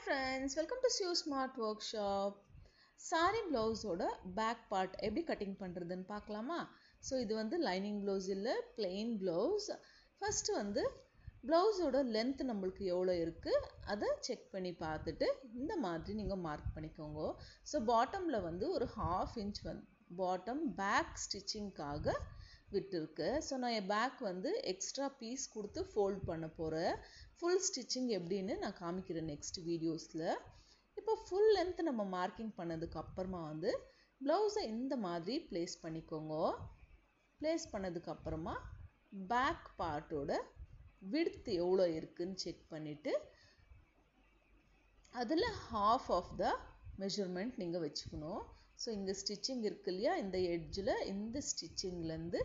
friends, welcome to Sue Smart Workshop. Saree blouse ஓட back part எப்படி cutting பண்றதுன்னு பார்க்கலாமா? So இது வந்து lining blouse இல்ல plain blouse. First வந்து blouse ஓட length நம்மளுக்கு எவ்வளோ இருக்கு அதை செக் பண்ணி பார்த்துட்டு இந்த மாதிரி நீங்க மார்க் பண்ணிக்கோங்க. So bottomல வந்து ஒரு 1/2 inch வந்து bottom back stitchingகாக விட்டுருக்கு. ஸோ நான் பேக் வந்து எக்ஸ்ட்ரா பீஸ் கொடுத்து ஃபோல்ட் பண்ண போகிறேன். ஃபுல் ஸ்டிச்சிங் எப்படின்னு நான் காமிக்கிறேன் நெக்ஸ்ட் வீடியோஸில். இப்போ ஃபுல் லென்த் நம்ம மார்க்கிங் பண்ணதுக்கு அப்புறமா வந்து ப்ளவுஸை இந்த மாதிரி ப்ளேஸ் பண்ணிக்கோங்க. ப்ளேஸ் பண்ணதுக்கு அப்புறமா பேக் பார்ட்டோட விட்த் எவ்வளோ இருக்குன்னு செக் பண்ணிவிட்டு அதில் ஹாஃப் ஆஃப் த மெஷர்மெண்ட் நீங்கள் வச்சுக்கணும். ஸோ இங்கே ஸ்டிச்சிங் இருக்கு இல்லையா, இந்த எட்ஜில் இந்த ஸ்டிச்சிங்லேருந்து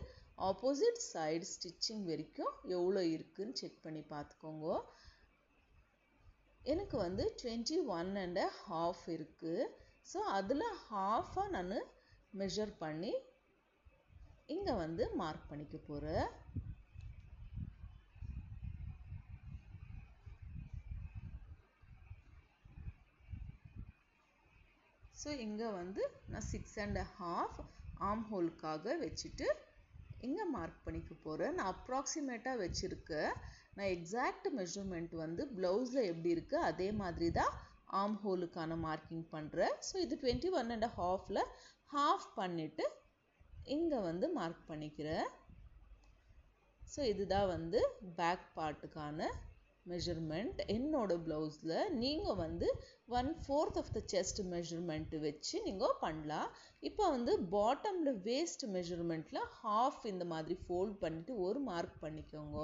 ஆப்போசிட் சைடு ஸ்டிச்சிங் வரைக்கும் எவ்வளோ இருக்குன்னு செக் பண்ணி பார்த்துக்கோங்க. எனக்கு வந்து 21.5 இருக்குது. ஸோ அதில் ஹாஃபாக நான் மெஷர் பண்ணி இங்கே வந்து மார்க் பண்ணிக்க போகிறேன். ஸோ இங்கே வந்து நான் 6.5 ஆர்ம் ஹோலுக்காக வச்சுட்டு இங்கே மார்க் பண்ணிக்க போகிறேன். நான் அப்ராக்சிமேட்டாக வச்சுருக்கேன். நான் எக்ஸாக்ட் மெஷர்மெண்ட் வந்து ப்ளவுஸில் எப்படி இருக்குது அதே மாதிரி தான் ஆர்ம் ஹோலுக்கான மார்க்கிங் பண்ணுறேன். ஸோ இது 21.5ல் ஹாஃப் பண்ணிவிட்டு இங்கே வந்து மார்க் பண்ணிக்கிறேன். ஸோ இதுதான் வந்து பேக் பார்ட்டுக்கான மெஷர்மெண்ட். என்னோட ப்ளவுஸில் நீங்கள் வந்து 1/4 ஆஃப் த செஸ்ட் மெஷர்மெண்ட் வச்சு நீங்கள் பண்ணலாம். இப்போ வந்து பாட்டமில் வேஸ்ட் மெஷர்மெண்ட்டில் ஹாஃப் இந்த மாதிரி ஃபோல்ட் பண்ணிவிட்டு ஒரு மார்க் பண்ணிக்கோங்க.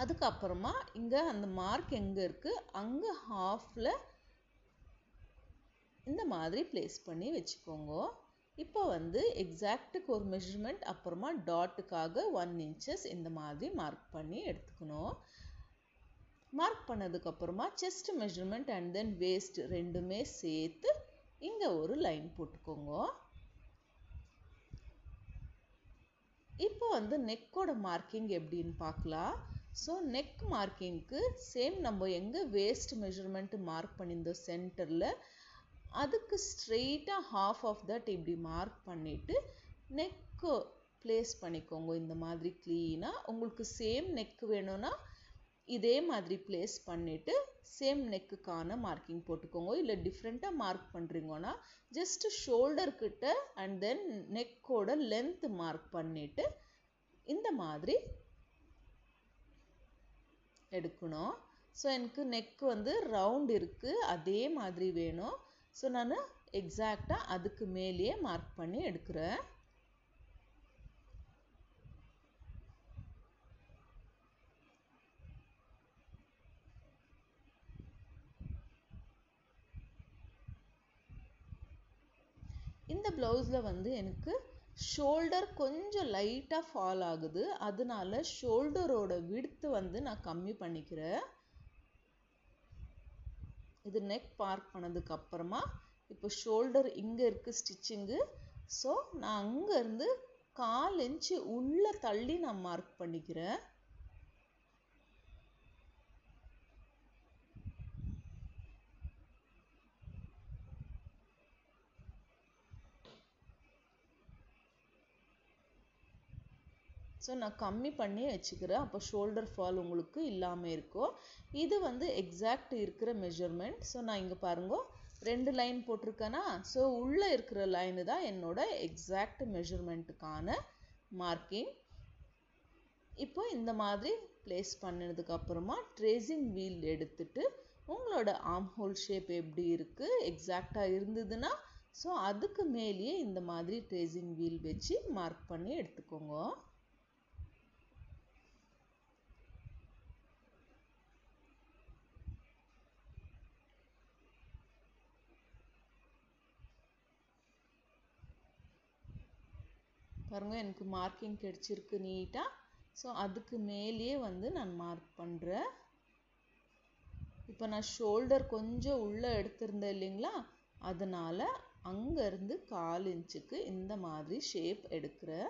அதுக்கப்புறமா இங்கே அந்த மார்க் எங்கே இருக்குது அங்கே ஹாஃபில் இந்த மாதிரி ப்ளேஸ் பண்ணி வச்சுக்கோங்க. இப்போ வந்து எக்ஸாக்டுக்கு ஒரு மெஷர்மெண்ட் அப்புறமா டாட்டுக்காக 1 inches இந்த மாதிரி மார்க் பண்ணி எடுத்துக்கணும். மார்க் பண்ணதுக்கப்புறமா chest measurement and then waste ரெண்டுமே சேர்த்து இங்கே ஒரு லைன் போட்டுக்கோங்க. இப்போ வந்து நெக்கோட மார்க்கிங் எப்படின்னு பார்க்கலாம். ஸோ நெக் மார்க்கிங்க்கு சேம் நம்ம எங்கே வேஸ்ட் மெஷர்மெண்ட் மார்க் பண்ணியிருந்தோம் சென்டரில் அதுக்கு ஸ்ட்ரெயிட்டாக ஹாஃப் ஆஃப் தட் இப்படி மார்க் பண்ணிவிட்டு நெக்கு ப்ளேஸ் பண்ணிக்கோங்க. இந்த மாதிரி க்ளீனாக உங்களுக்கு சேம் நெக்கு வேணும்னா இதே மாதிரி ப்ளேஸ் பண்ணிவிட்டு சேம் நெக்குக்கான மார்க்கிங் போட்டுக்கோங்க. இல்லை டிஃப்ரெண்ட்டாக மார்க் பண்ணுறீங்கன்னா ஜஸ்ட்டு ஷோல்டர்கிட்ட அண்ட் தென் நெக்கோட லென்த் மார்க் பண்ணிவிட்டு இந்த மாதிரி எடுக்கணும். ஸோ எனக்கு நெக் வந்து ரவுண்ட் இருக்குது அதே மாதிரி வேணும். ஸோ நான் எக்ஸாக்டாக அதுக்கு மேலேயே மார்க் பண்ணி எடுக்கிறேன். இந்த ப்ளவுஸில் வந்து எனக்கு ஷோல்டர் கொஞ்சம் லைட்டாக ஃபால் ஆகுது. அதனால ஷோல்டரோட விட்த் வந்து நான் கம்மி பண்ணிக்கிறேன். இது நெக் மார்க் பண்ணதுக்கு அப்புறமா இப்போ ஷோல்டர் இங்கே இருக்குது ஸ்டிச்சிங்கு. ஸோ நான் அங்கேருந்து 1/4 inch உள்ளே தள்ளி நான் மார்க் பண்ணிக்கிறேன். ஸோ நான் கம்மி பண்ணி வச்சுக்கிறேன். அப்போ ஷோல்டர் ஃபால் உங்களுக்கு இல்லாமல் இருக்கும். இது வந்து எக்ஸாக்ட் இருக்கிற மெஷர்மெண்ட். ஸோ நான் இங்கே பாருங்க 2 லைன் போட்டிருக்கேன்னா, ஸோ உள்ளே இருக்கிற லைனு தான் என்னோட எக்ஸாக்ட் மெஷர்மெண்ட்டுக்கான மார்க்கிங். இப்போ இந்த மாதிரி ப்ளேஸ் பண்ணதுக்கு அப்புறமா ட்ரேசிங் வீல் எடுத்துட்டு உங்களோட ஆர்ம் ஹோல் ஷேப் எப்படி இருக்குது எக்ஸாக்டாக இருந்ததுன்னா ஸோ அதுக்கு மேலேயே இந்த மாதிரி ட்ரேசிங் வீல் வச்சு மார்க் பண்ணி எடுத்துக்கோங்க. பாருங்க எனக்கு மார்க்கிங் கிடைச்சிருக்கு நீட்டாக. ஸோ அதுக்கு மேலேயே வந்து நான் மார்க் பண்ணுறேன். இப்போ நான் ஷோல்டர் கொஞ்சம் உள்ளே எடுத்திருந்தேன் இல்லைங்களா, அதனால் அங்கேருந்து 1/4 inch இந்த மாதிரி ஷேப் எடுக்கிறேன்.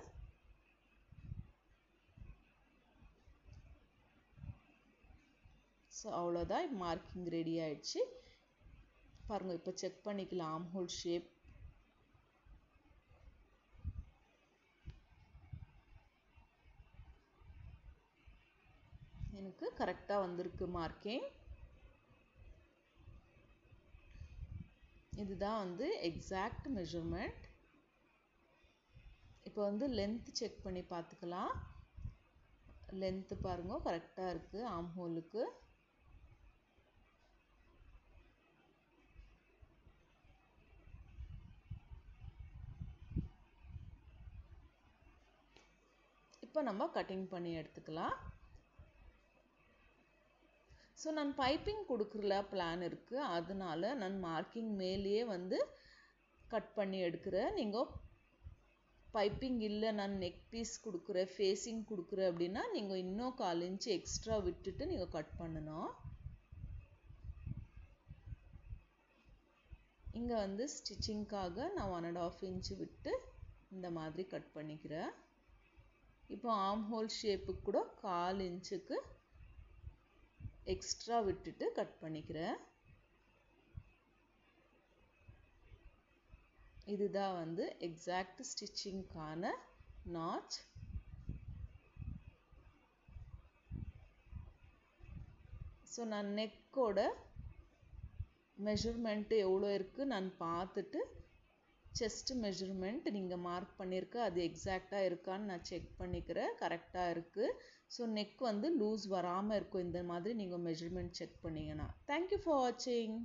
ஸோ அவ்வளோதான், மார்க்கிங் ரெடி ஆயிடுச்சு. பாருங்க, இப்போ செக் பண்ணிக்கலாம் ஆர்ம் ஹோல் ஷேப். எனக்கு கரெக்டாக வந்திருக்கு மார்க்கிங். இதுதான் வந்து எக்ஸாக்ட் மெஷர்மெண்ட். இப்போ வந்து லென்த் செக் பண்ணி பார்த்துக்கலாம். லென்த்து பாருங்க கரெக்டாக இருக்குது ஆர்ம் ஹோலுக்கு. இப்போ நம்ம கட்டிங் பண்ணி எடுத்துக்கலாம். ஸோ நான் பைப்பிங் கொடுக்குற பிளான் இருக்குது, அதனால நான் மார்க்கிங் மேலேயே வந்து கட் பண்ணி எடுக்கிறேன். நீங்கள் பைப்பிங் இல்லை, நான் நெக் பீஸ் கொடுக்குறேன், ஃபேஸிங் கொடுக்குறேன் அப்படின்னா நீங்கள் இன்னும் 1/4 இன்ச்சு எக்ஸ்ட்ரா விட்டுட்டு நீங்கள் கட் பண்ணணும். இங்கே வந்து ஸ்டிச்சிங்காக நான் 1.5 இன்ச்சு விட்டு இந்த மாதிரி கட் பண்ணிக்கிறேன். இப்போ ஆர்ம் ஹோல் ஷேப்புக்கு கூட 1/4 இன்ச்சுக்கு எக்ஸ்ட்ரா விட்டுட்டு கட் பண்ணிக்கிறேன். இதுதான் வந்து எக்ஸாக்ட் ஸ்டிச்சிங்கான நாட்ச். ஸோ நான் நெக்கோட மெஷர்மெண்ட்டு எவ்வளோ இருக்குது நான் பார்த்துட்டு, செஸ்ட் மெஷர்மெண்ட் நீங்கள் மார்க் பண்ணியிருக்க அது எக்ஸாக்டாக இருக்கான்னு நான் செக் பண்ணிக்கிறேன். கரெக்டாக இருக்குது. ஸோ நெக் வந்து லூஸ் வராமல் இருக்கும் இந்த மாதிரி நீங்கள் மெஷர்மெண்ட் செக் பண்ணிங்கன்னா. தேங்க்யூ ஃபார் வாட்சிங்.